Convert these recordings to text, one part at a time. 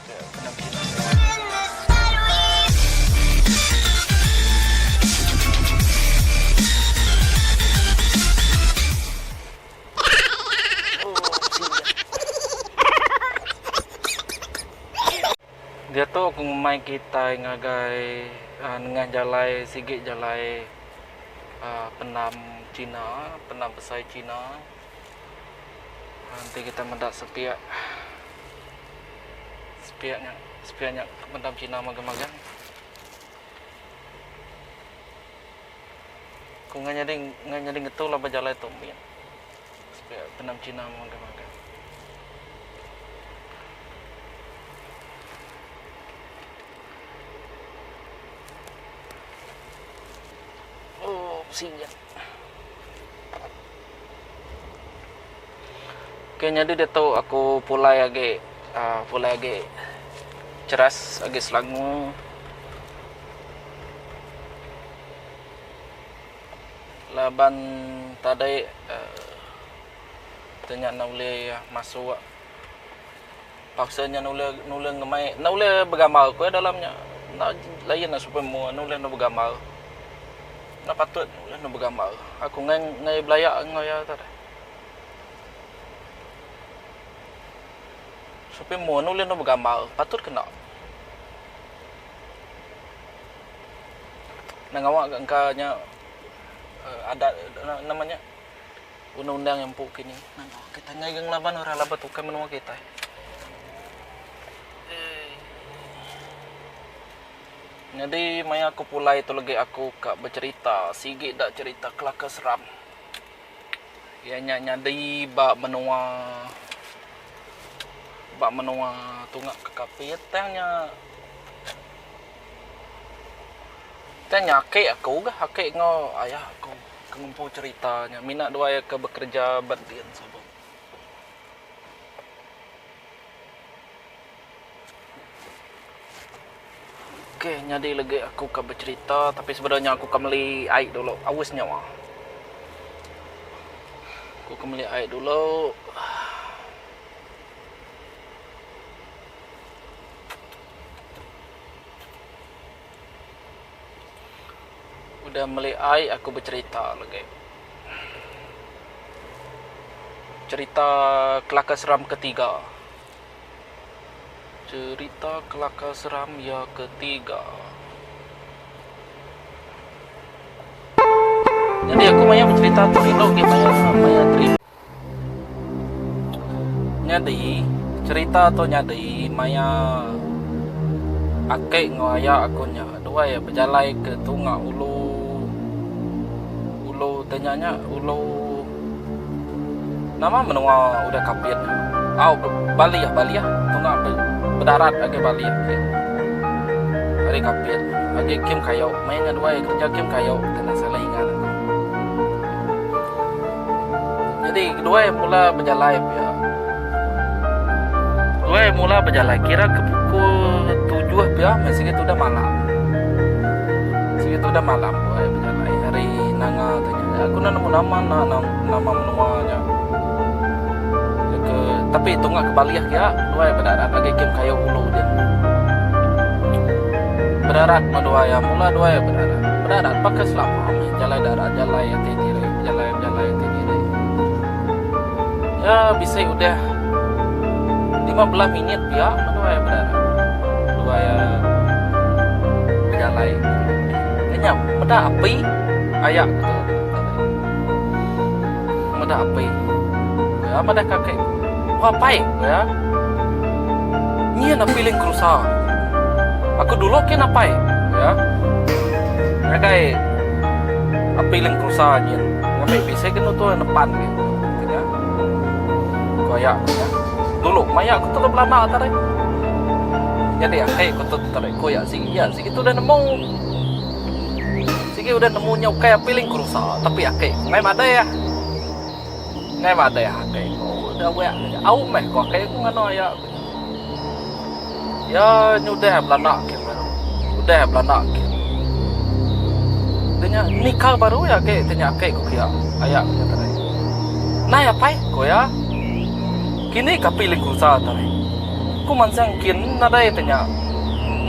Benam Cina. Dia tu aku main kita ngagai dengan jalai sigit jalai penam Cina, penam besar Cina. Nanti kita mendak sepiaknya penam Cina magang-magang. Aku nganyading itu lah berjalai tu mian. Sepiak penam Cina magang-magang. Sinya. Kayaknya dia tahu aku pulai agak ceras, agak selangu. Laban tadi tanya nule masuk. Paksanya nule ngemai, nule bergambar aku dalamnya. Nak lain lah supaya mu nule bergambar. Nak patut nak bergambar. Aku ngai belayak ngaya tadi. Supaya mu nulis nak bergambar, patut kena. Nang awak angkanya ada namanya undang-undang yang puk kini. Nang kita ngai gang laban orang laban tukar menua kita. Jadi maya aku pulai tu lagi aku kak bercerita sigit dak cerita kelakar seram. Ianya nyadi bak menua tungak ke kafe tanya akek aku gah akek ngo ayah aku kemampu ceritanya minat dua ke bekerja berdian sabun. Oke, jadi lagi aku akan bercerita, tapi sebenarnya aku akan beli air dulu. Awas nyawa. Aku akan beli air dulu. Udah beli air, aku bercerita lagi. Cerita kelakar seram ketiga. Cerita kelakar seram yang ketiga. Jadi aku maya bercerita terino gimana terima. Nyadi cerita atau nyadi maya akek ngoaya akunya dua ya berjalai ke tungak ulu tanyanya ulu nama menua udah kapit. Bali ya tungak berdarat agak Bali okay. Hari kapit agak kim kayau mainnya dua kerja kim kayau kena salah ingat. Jadi kedua yang mula berjalan ya. Dua yang mula berjalan kira ke pukul 7 ya masih itu udah malam. Segitu udah malam dua yang berjalan hari nanga tanya aku nemu nama menuanya. Tapi itu nggak kebalik ya, dua ya berdarat lagi kim kayu ulu dia. Berdarat dua ya mula dua ya berdarat pakai selama jalan darat jalan yang tinggi jalan yang tinggi. Ya bisa udah 15 menit ya dua ya berdarat dua ya berjalan. Kayaknya meda api ayak gitu. Meda api. Ya meda kakek. Apa ya? Ini nak feeling kerusa. Aku dulu kan apa ya? Kayak feeling kerusa ni. Ngapai bisa kan tu depan gitu. Ya. Kayak ya. Dulu maya aku tetap lama tadi. Jadi aku tetap koyak sih itu udah nemu. Sigi udah nemu nyau kayak feeling kerusa, tapi ngai ada ya. Ngai ada ya kayak. Udah au meh kok kayak aku ngano ya nyudah belanak udah belanak tanya nikah baru ya kayak tanya kayak kok ya ayak tadi nah ya pai kok ya kini kapilih kursa tadi Ku mansang kin nada tanya.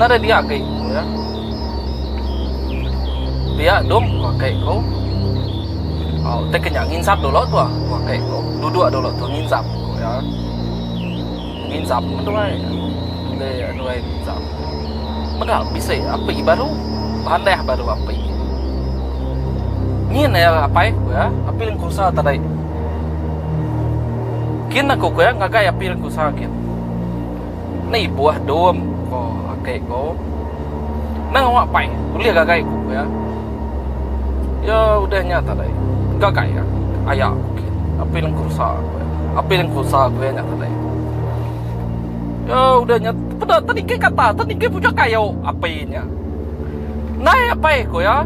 Nada dia kai ya. Dia dom pakai ko. Te kenyang nginsap dulu tu pakai ko. Duduk dulu tu nginsap ya. Nginsap menduai. Dia duai nginsap. Mada bisa api baru. Pandai baru api. Ni ya apa ya? Api yang kusa tadi. Kin aku ya ngagai api yang kusa kin. Ni buah dom ko pakai ko. Nang awak pai. Kuliah gagai ko ya. Ya udah nyata deh. Gagai ya. Ayah apa yang kurusak gue. Apa yang kurusak gue nyata deh. Ya udah nyata. Pada tadi ke kata, tadi ke pucuk kayu apinya. Nah apa ko ya?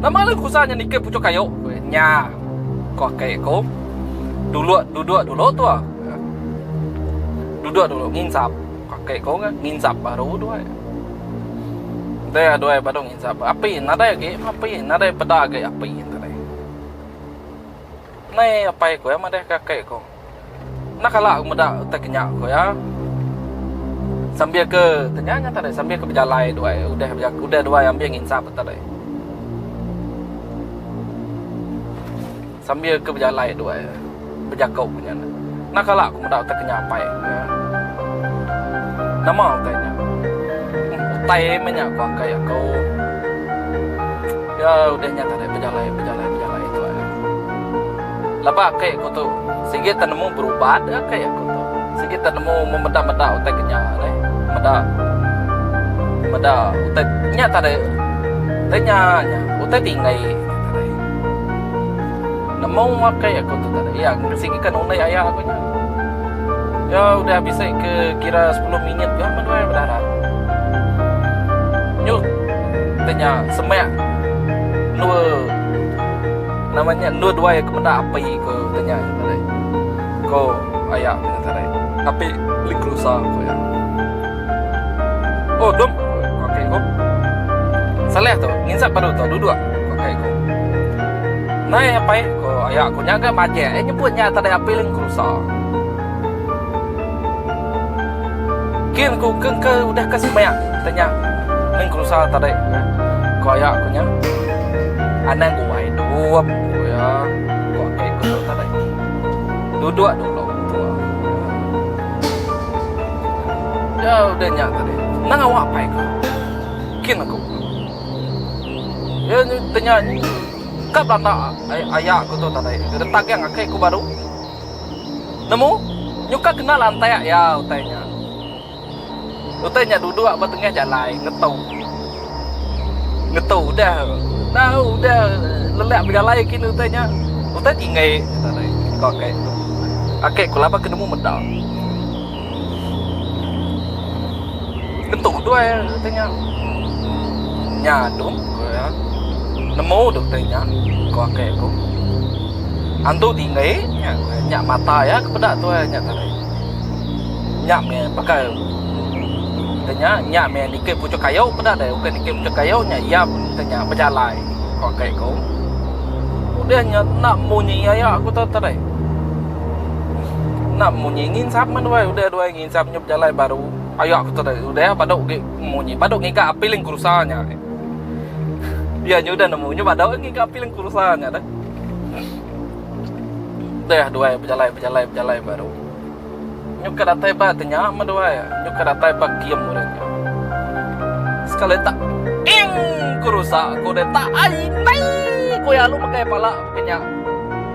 Nama lu kusanya ni ke pucuk kayu. Nya. Kok kayak ko. Duduk dulu tu ah. Duduk dulu nginsap. Kok kayak ko kan nginsap baru dua. Dia dua baru nginsap. Api nada ke? Api nada pada ke api tadi. Nai apa ko ya mada kakek ko. Nak kalah muda tak kenyak ko ya. Sambil ke tanya tadi sambil ke berjalan udah dua yang ambil nginsap tadi. Sambil ke berjalan dua berjakau punya. Nak kalah aku muda tak kenyak apa ya. Nama tanya. Utai menyak kau kayak kau. Ya udah nyata deh berjalan itu ya. Lepas kayak kau tu sikit tanamu berubah kayak kau tu. Sikit tanamu memeda-meda utai kenyak deh. Meda utai nyata deh. Tanya utai tinggai. Namo makai aku tu tadi. Ya sikit kan unai ayah aku nya. Ya udah bisa ke kira 10 minit ya mana berharap. Nyuk tanya semak namanya dua yang kemana api ko tanya tadi. Ko ayah tadi. Api likrusa ko ya. Oh dom. Okey ko. Salah tu. Nginsap baru tu duduk. Okey ko. Nai apa ko ayah ko nyaga maje. Nyebutnya tadi api likrusa. Kin ku ke udah kasih banyak tanya neng kerusa tadi ko ayah aku nya anak ku ai duap ko ya ko kayak ku tadi duduk dulu tu ya udah nyak tadi nang awak pai ko kin aku ya tanya kap lana ayah aku tu tadi detak yang kayak ku baru nemu nyuka kenal lantai ya utainya utainya duduk apa tengah jalan ngetau udah lelak berjalan kini utainya utai tinggai tadi kok kayak akek kulapa kenemu medal ngetau dua utainya nyadung ya nemu utainya kok akek ku antu tinggai nyak mata ya kepada tu nyak tadi nyak me pakai tanya nyak me dikit pucuk kayu pada ada bukan dikit pucuk kayu nya ia tanya berjalan kok kayak kau udah nya nak munyi ya aku tahu tadi nak munyi nginsap man udah nginsap nyup berjalan baru ayo aku tahu udah badok munyi badok ngika api ling kurusanya dia nya udah nemu nya badok ngika api ling kurusanya dah udah dua berjalan baru nyuk karatai ba tanya madua ya nyuk karatai ba kiam muranya sekali tak kurusa ko de ta ai nai ko ya lu pakai pala kenya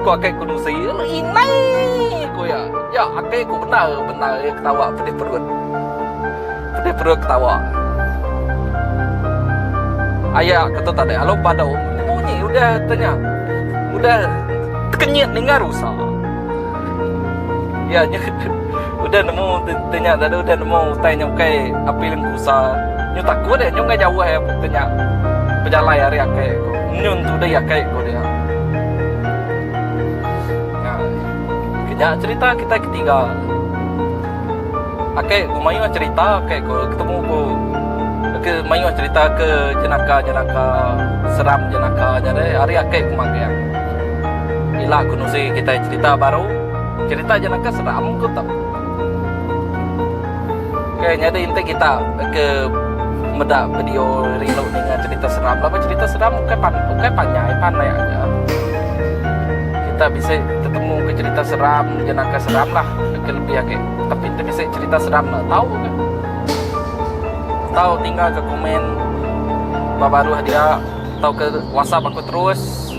ko akai kudusi inai ko ya akai ko benar ketawa pedih perut ketawa ayah kata tadi alo pada bunyi udah tanya udah kenyit dengar rusak ya udah nemu tanya tadi udah nemu tanya kayak api yang kusa nyu takut deh nyu nggak jauh ya tanya berjalan hari kayak nyu tu dia kayak dia nah cerita kita ketiga akai mayu cerita kayak ketemu ke mayu cerita ke jenaka seram jenaka jadi hari akai kemagian ilah kunusi kita cerita baru cerita jenaka seram ku tak Kayaknya ada inti kita ke medak video reload dengan cerita seram. Apa cerita seram kayak pandai aja. Kita bisa ketemu ke cerita seram, jenaka seram lah, ke lebih kayak. Tapi kita bisa cerita seram lah, tahu kan? Tahu tinggal ke komen baru dia, tahu ke WhatsApp aku terus.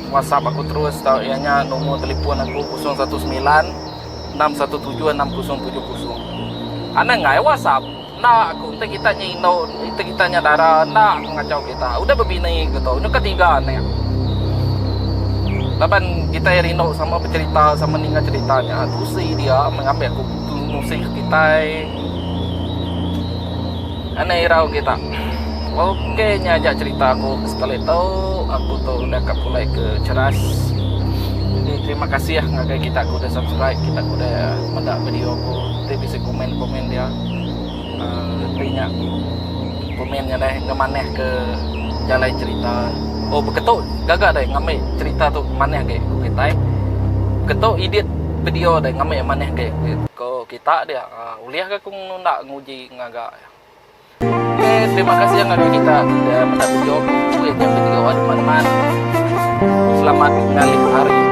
WhatsApp aku terus, tahu ianya nomor telepon aku 019 617 6070. Ana nggak WhatsApp. Nah, aku entah kita nyino, entah kita nyadara, nah aku ngacau kita. Udah begini gitu. Ini ketiga nih. Lapan kita rino sama bercerita sama ninga ceritanya. Tu si dia mengambil aku musik kita. Aneh rau kita. Oke, nyajak cerita aku setelah itu aku tuh udah mulai ke ceras. Jadi terima kasih ya ngagai kita aku udah subscribe, kita udah mendak video aku. Dia bisa komen dia. Banyak komennya deh ngemaneh ke jalan cerita. Oh beketuk gagak deh ngambil cerita tuh maneh kayak kita. Ketuk edit video deh ngambil maneh kayak ko kita dia. Uliah ke kung nak nguji ngagak. Oke, terima kasih yang ngagak kita udah mendak video aku. Yang video teman-teman. Selamat ngalih hari.